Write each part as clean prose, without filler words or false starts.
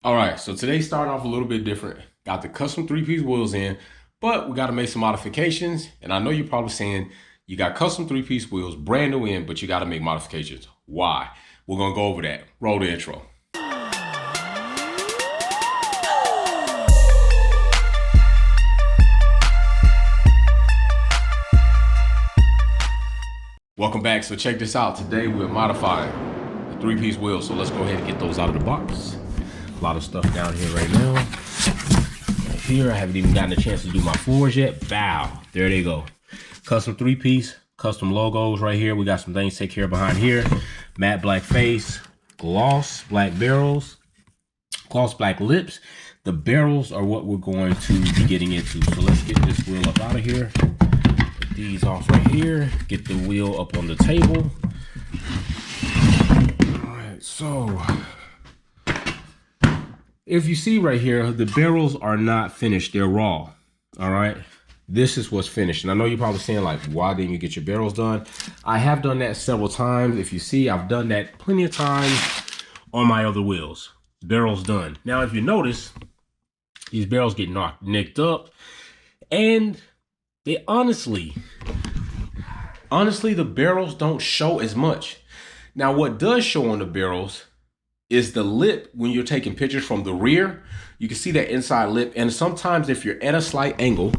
All right, so today started off a little bit different. Got the custom three-piece wheels in, but we got to make some modifications. And I know you're probably saying you got custom three-piece wheels, brand new in, but you got to make modifications. Why? We're going to go over that. Roll the intro. Welcome back. So check this out. Today we're modifying the three-piece wheels. So let's go ahead and get those out of the box. A lot of stuff down here right now. Right here, I haven't even gotten a chance to do my floors yet. Bow, there they go. Custom three-piece, custom logos right here. We got some things to take care of behind here. Matte black face, gloss black barrels, gloss black lips. The barrels are what we're going to be getting into. So let's get this wheel up out of here. Put these off right here. Get the wheel up on the table. All right, so if you see right here, the barrels are not finished, they're raw. All right, this is what's finished. And I know you're probably saying like, why didn't you get your barrels done? I have done that several times. If you see, I've done that plenty of times on my other wheels. Barrels done. Now, if you notice, these barrels get nicked up, and they honestly, the barrels don't show as much. Now, what does show on the barrels is the lip. When you're taking pictures from the rear, you can see that inside lip. And sometimes if you're at a slight angle,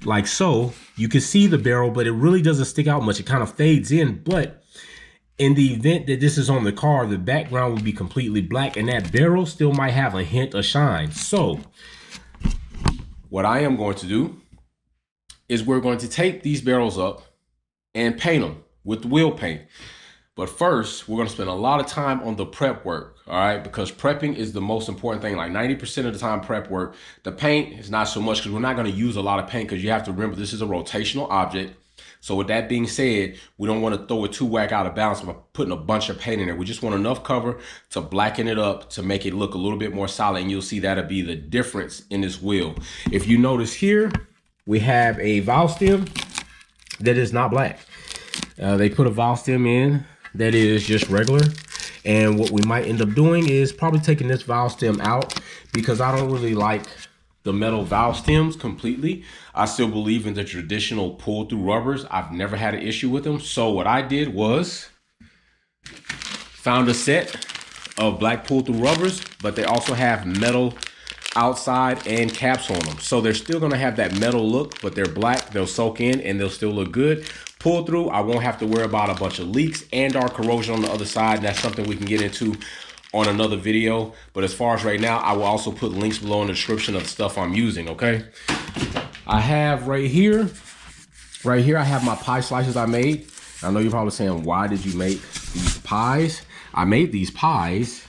like so, you can see the barrel, but it really doesn't stick out much. It kind of fades in. But in the event that this is on the car, the background will be completely black and that barrel still might have a hint of shine. So what I am going to do is we're going to take these barrels up and paint them with wheel paint. But first, we're going to spend a lot of time on the prep work, all right? Because prepping is the most important thing. Like 90% of the time, prep work. The paint is not so much because we're not going to use a lot of paint because you have to remember this is a rotational object. So with that being said, we don't want to throw it too whack out of balance by putting a bunch of paint in there. We just want enough cover to blacken it up to make it look a little bit more solid. And you'll see that'll be the difference in this wheel. If you notice here, we have a valve stem that is not black. They put a valve stem in that is just regular, and what we might end up doing is probably taking this valve stem out because I don't really like the metal valve stems completely. I still believe in the traditional pull-through rubbers. I've never had an issue with them. So what I did was found a set of black pull-through rubbers, but they also have metal outside and caps on them. So they're still gonna have that metal look, but they're black, they'll soak in and they'll still look good. Pull through, I won't have to worry about a bunch of leaks and or corrosion on the other side. And that's something we can get into on another video. But as far as right now, I will also put links below in the description of the stuff I'm using, okay? I have right here, I have my pie slices I made. I know you're probably saying, why did you make these pies? I made these pies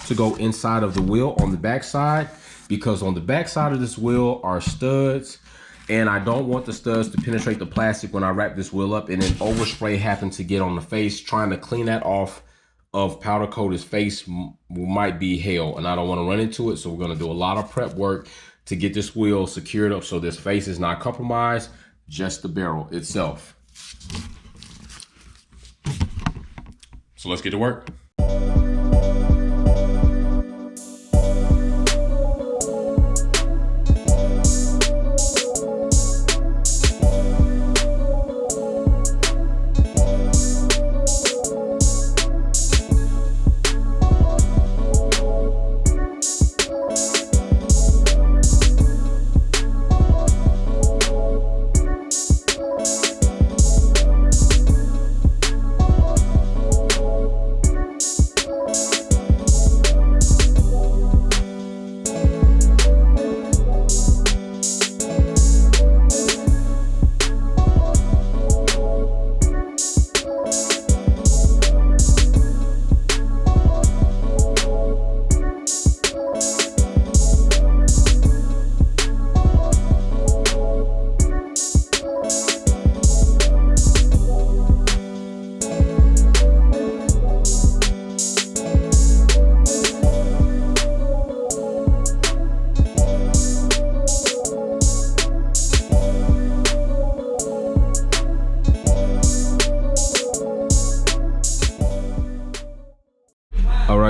to go inside of the wheel on the back side, because on the back side of this wheel are studs, and I don't want the studs to penetrate the plastic when I wrap this wheel up and then overspray happen to get on the face. Trying to clean that off of powder coat his face might be hell, and I don't want to run into it. So we're going to do a lot of prep work to get this wheel secured up so this face is not compromised, just the barrel itself. So let's get to work.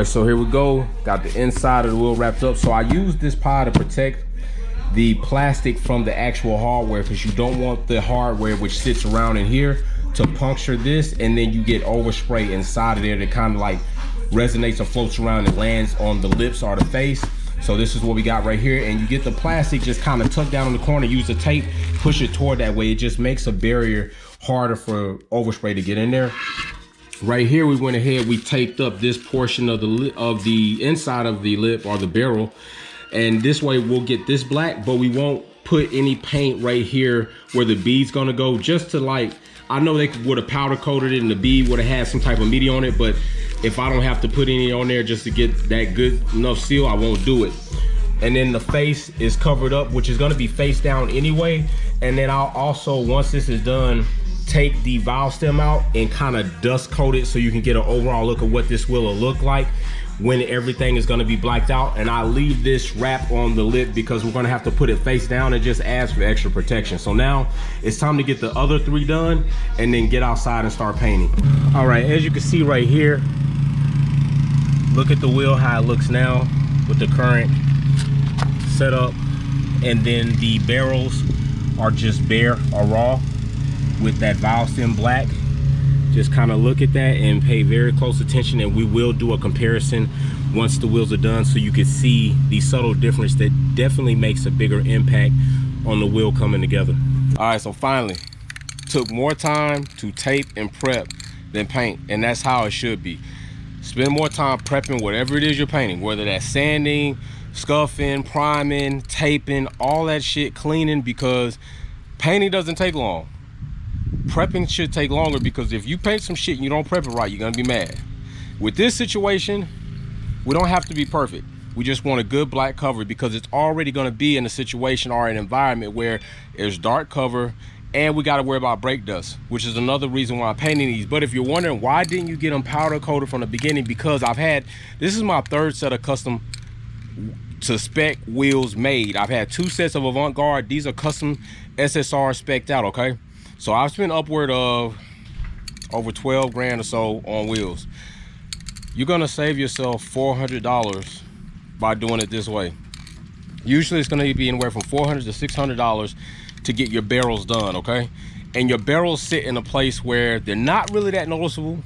right, so here we go. Got the inside of the wheel wrapped up. So I use this pie to protect the plastic from the actual hardware, because you don't want the hardware which sits around in here to puncture this, and then you get overspray inside of there that kind of like resonates or floats around and lands on the lips or the face. So this is what we got right here, and you get the plastic just kind of tucked down in the corner. Use the tape, push it toward that way. It just makes a barrier harder for overspray to get in there. Right here, we went ahead, we taped up this portion of the inside of the lip or the barrel, and this way we'll get this black, but we won't put any paint right here where the bead's gonna go, just to like, I know they would have powder coated it and the bead would have had some type of media on it, but if I don't have to put any on there just to get that good enough seal, I won't do it. And then the face is covered up, which is gonna be face down anyway. And then I'll also, once this is done, take the valve stem out and kind of dust coat it so you can get an overall look of what this will look like when everything is going to be blacked out. And I leave this wrap on the lip because we're going to have to put it face down. It just adds for extra protection. So now it's time to get the other 3 done and then get outside and start painting. All right, as you can see right here, look at the wheel, how it looks now with the current setup. And then the barrels are just bare or raw with that valve stem black. Just kind of look at that and pay very close attention, and we will do a comparison once the wheels are done so you can see the subtle difference that definitely makes a bigger impact on the wheel coming together. All right, so finally, took more time to tape and prep than paint, and that's how it should be. Spend more time prepping whatever it is you're painting, whether that's sanding, scuffing, priming, taping, all that shit, cleaning, because painting doesn't take long. Prepping should take longer, because if you paint some shit and you don't prep it right, you're gonna be mad. With this situation, we don't have to be perfect. We just want a good black cover, because it's already gonna be in a situation or an environment where there's dark cover and we gotta worry about brake dust, which is another reason why I'm painting these. But if you're wondering why didn't you get them powder coated from the beginning, because this is my 3rd set of custom to spec wheels made. I've had 2 sets of Avant-Garde. These are custom SSR spec'd out, okay? So I've spent upward of over 12 grand or so on wheels. You're gonna save yourself $400 by doing it this way. Usually it's gonna be anywhere from $400 to $600 to get your barrels done, okay? And your barrels sit in a place where they're not really that noticeable,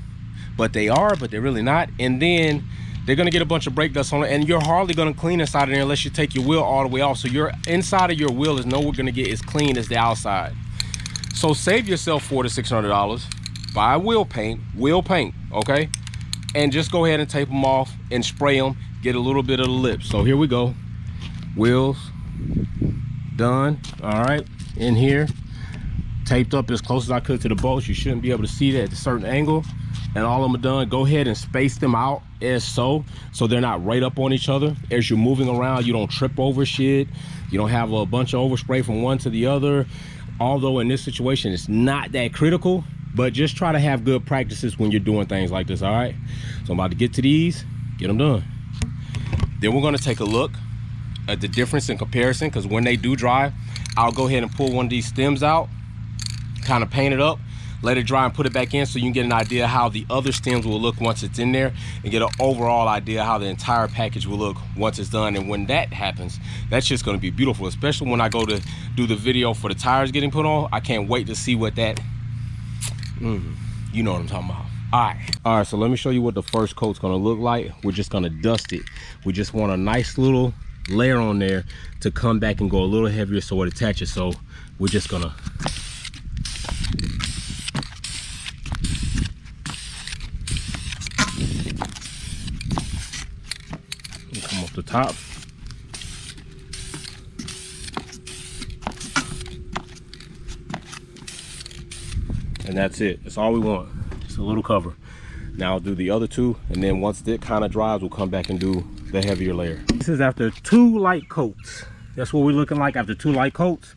but they are, but they're really not. And then they're gonna get a bunch of brake dust on it, and you're hardly gonna clean inside of there unless you take your wheel all the way off. So your inside of your wheel is nowhere gonna get as clean as the outside. So save yourself $400 to $600, buy wheel paint, okay? And just go ahead and tape them off and spray them, get a little bit of the lip. So here we go, wheels done. All right, in here, taped up as close as I could to the bolts. You shouldn't be able to see that at a certain angle. And all of them are done. Go ahead and space them out as so they're not right up on each other. As you're moving around, you don't trip over shit. You don't have a bunch of overspray from one to the other. Although in this situation, it's not that critical, but just try to have good practices when you're doing things like this, all right? So I'm about to get to these, get them done. Then we're gonna take a look at the difference in comparison, because when they do dry, I'll go ahead and pull one of these stems out, kind of paint it up, let it dry and put it back in so you can get an idea how the other stems will look once it's in there, and get an overall idea how the entire package will look once it's done. And when that happens, that's just going to be beautiful, especially when I go to do the video for the tires getting put on. I can't wait to see what that, you know what I'm talking about. All right, so let me show you what the first coat's going to look like. We're just going to dust it. We just want a nice little layer on there to come back and go a little heavier so it attaches. So we're just going to come off the top. And that's it. That's all we want. Just a little cover. Now I'll do the other 2, and then once it kind of dries, we'll come back and do the heavier layer. This is after 2 light coats. That's what we're looking like after 2 light coats.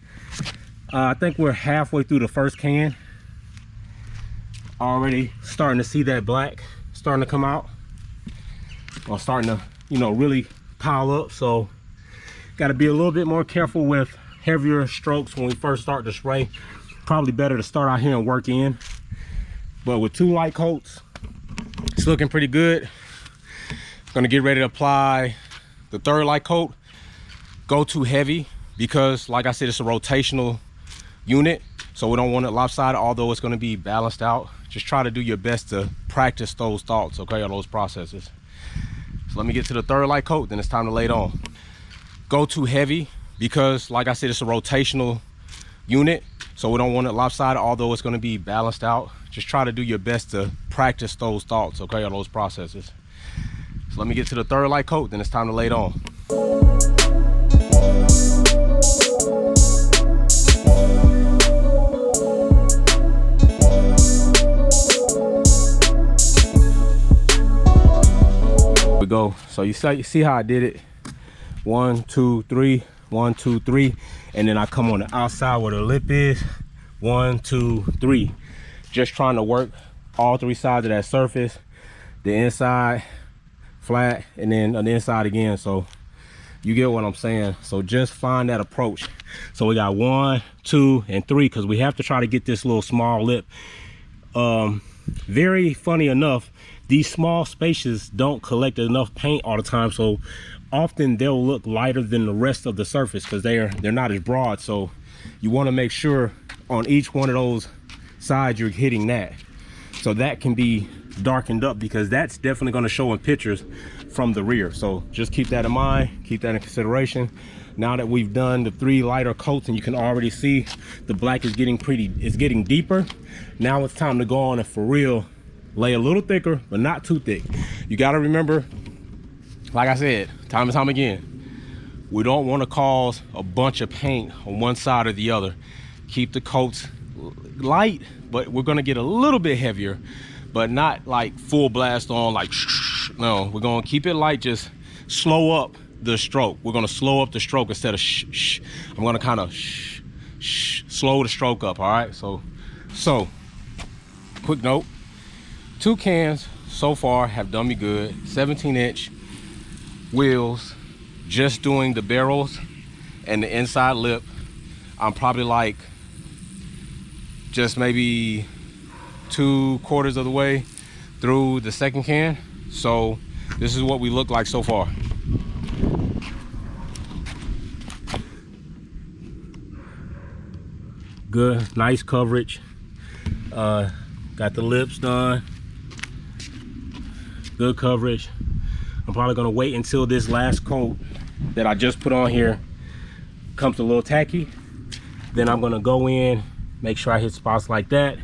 I think we're halfway through the first can. Already starting to see that black starting to come out, or starting to, you know, really pile up. So got to be a little bit more careful with heavier strokes when we first start to spray. Probably better to start out here and work in. But with 2 light coats, it's looking pretty good. Gonna get ready to apply the third light coat. Go too heavy because, like I said, it's a rotational unit, so we don't want it lopsided, although it's going to be balanced out. Just try to do your best to practice those thoughts, okay, or those processes. So let me get to the third light coat, then it's time to lay it on. Go too heavy because, like I said, it's a rotational unit, so we don't want it lopsided, although it's going to be balanced out. Just try to do your best to practice those thoughts, okay, or those processes. So let me get to the third light coat, then it's time to lay it on. We go. So you see how I did it. 1, 2, 3, 1, 2, 3, and then I come on the outside where the lip is. 1, 2, 3. Just trying to work all three sides of that surface. The inside flat, and then on the inside again. So you get what I'm saying. So just find that approach. So we got 1, 2, and 3 because we have to try to get this little small lip. Very funny enough, these small spaces don't collect enough paint all the time, so often they'll look lighter than the rest of the surface because they're not as broad. So you want to make sure on each one of those sides you're hitting that, so that can be darkened up, because that's definitely going to show in pictures from the rear. So just keep that in mind, keep that in consideration. Now that we've done the 3 lighter coats and you can already see the black is getting deeper, now it's time to go on and for real lay a little thicker, but not too thick. You got to remember, like I said, time and time again, we don't want to cause a bunch of paint on one side or the other. Keep the coats light, but we're going to get a little bit heavier, but not like full blast on, like no, we're going to keep it light. Just slow up the stroke. We're going to slow up the stroke instead of shh. I'm going to kind of slow the stroke up. All right, so quick note, 2 cans so far have done me good. 17-inch wheels, just doing the barrels and the inside lip. I'm probably like just maybe 2/4 of the way through the second can. So this is what we look like so far. Good, nice coverage. Got the lips done. Good coverage. I'm probably gonna wait until this last coat that I just put on here comes a little tacky. Then I'm gonna go in, make sure I hit spots like that,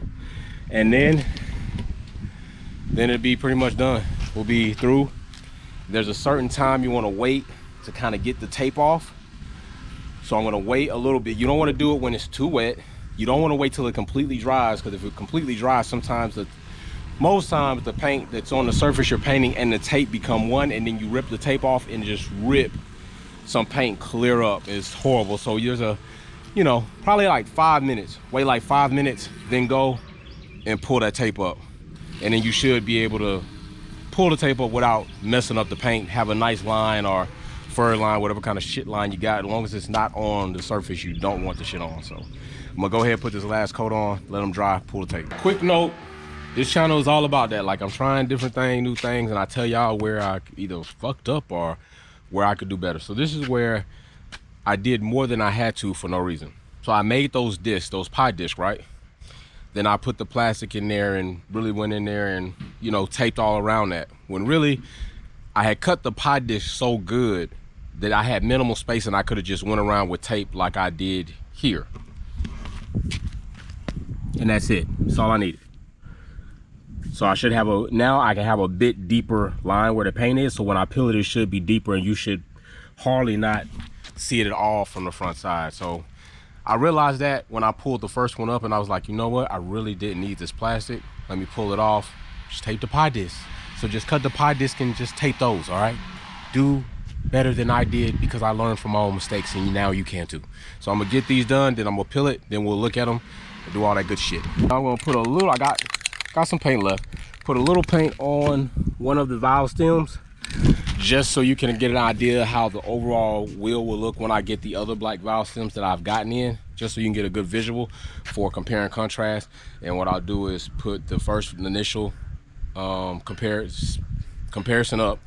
and then it'll be pretty much done. We'll be through. There's a certain time you want to wait to kind of get the tape off, so I'm going to wait a little bit. You don't want to do it when it's too wet. You don't want to wait till it completely dries, because if it completely dries, most times the paint that's on the surface you're painting and the tape become one, and then you rip the tape off and just rip some paint clear up. It's horrible. So there's a, probably like 5 minutes. Wait like 5 minutes, then go and pull that tape up, and then you should be able to pull the tape up without messing up the paint. Have a nice line or fur line, whatever kind of shit line you got, as long as it's not on the surface you don't want the shit on. So I'm gonna go ahead and put this last coat on, let them dry, pull the tape. Quick note, this channel is all about that. Like, I'm trying different things, new things, and I tell y'all where I either fucked up or where I could do better. So this is where I did more than I had to for no reason. So I made those discs, those pie discs, right? Then I put the plastic in there and really went in there and, taped all around that. When really, I had cut the pie disc so good that I had minimal space, and I could have just went around with tape like I did here. And that's it. That's all I needed. So I should have now I can have a bit deeper line where the paint is, so when I peel it, it should be deeper, and you should hardly not see it at all from the front side. So I realized that when I pulled the first one up, and I was like, you know what? I really didn't need this plastic. Let me pull it off. Just tape the pie disc. So just cut the pie disc and just tape those, all right? Do better than I did, because I learned from my own mistakes, and now you can too. So I'm gonna get these done, then I'm gonna peel it, then we'll look at them and do all that good shit. Now I'm gonna put a little, I got some paint left. Put a little paint on one of the valve stems, just so you can get an idea how the overall wheel will look when I get the other black valve stems that I've gotten in, just so you can get a good visual for compare and contrast. And what I'll do is put the first initial comparison up,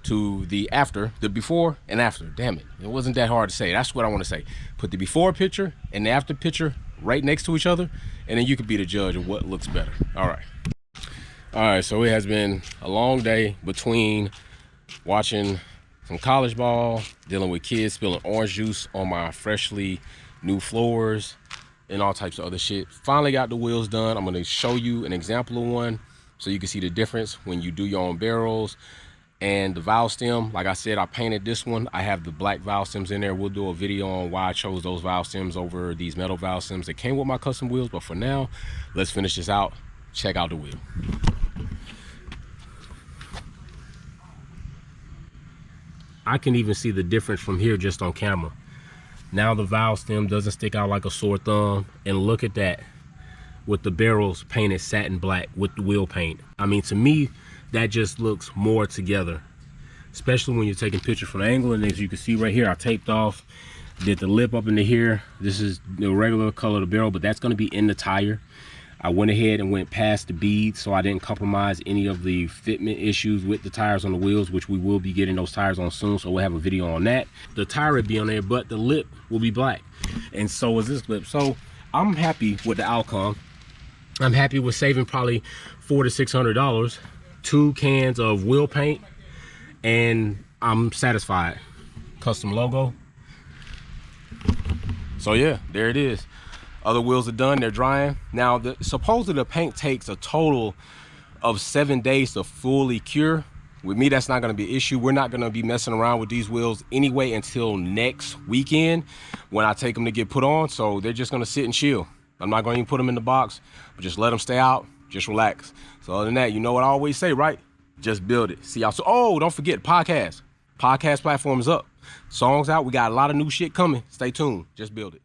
to the after, the before and after. Damn it, it wasn't that hard to say. That's what I want to say. Put the before picture and the after picture right next to each other, and then you can be the judge of what looks better. All right, so it has been a long day between watching some college ball, dealing with kids spilling orange juice on my freshly new floors, and all types of other shit. Finally got the wheels done. I'm gonna show you an example of one so you can see the difference when you do your own barrels. And the valve stem, like I said, I painted this one. I have the black valve stems in there. We'll do a video on why I chose those valve stems over these metal valve stems that came with my custom wheels. But for now, let's finish this out. Check out the wheel. I can even see the difference from here just on camera. Now the valve stem doesn't stick out like a sore thumb. And look at that, with the barrels painted satin black with the wheel paint. I mean, to me, that just looks more together, especially when you're taking pictures from the angle. And as you can see right here, I taped off, did the lip up into here. This is the regular color of the barrel, but that's going to be in the tire. I went ahead and went past the beads, so I didn't compromise any of the fitment issues with the tires on the wheels, which we will be getting those tires on soon, so we'll have a video on that. The tire will be on there, but the lip will be black, and so is this lip. So I'm happy with the outcome. I'm happy with saving probably $400 to $600, 2 cans of wheel paint, and I'm satisfied. Custom logo. So yeah, there it is. Other wheels are done, they're drying. Now, supposedly the paint takes a total of 7 days to fully cure. With me, that's not gonna be an issue. We're not gonna be messing around with these wheels anyway until next weekend when I take them to get put on. So they're just gonna sit and chill. I'm not gonna even put them in the box, but just let them stay out, just relax. So other than that, you know what I always say, right? Just build it. See y'all. So, oh, don't forget, podcast platform is up. Songs out, we got a lot of new shit coming. Stay tuned, just build it.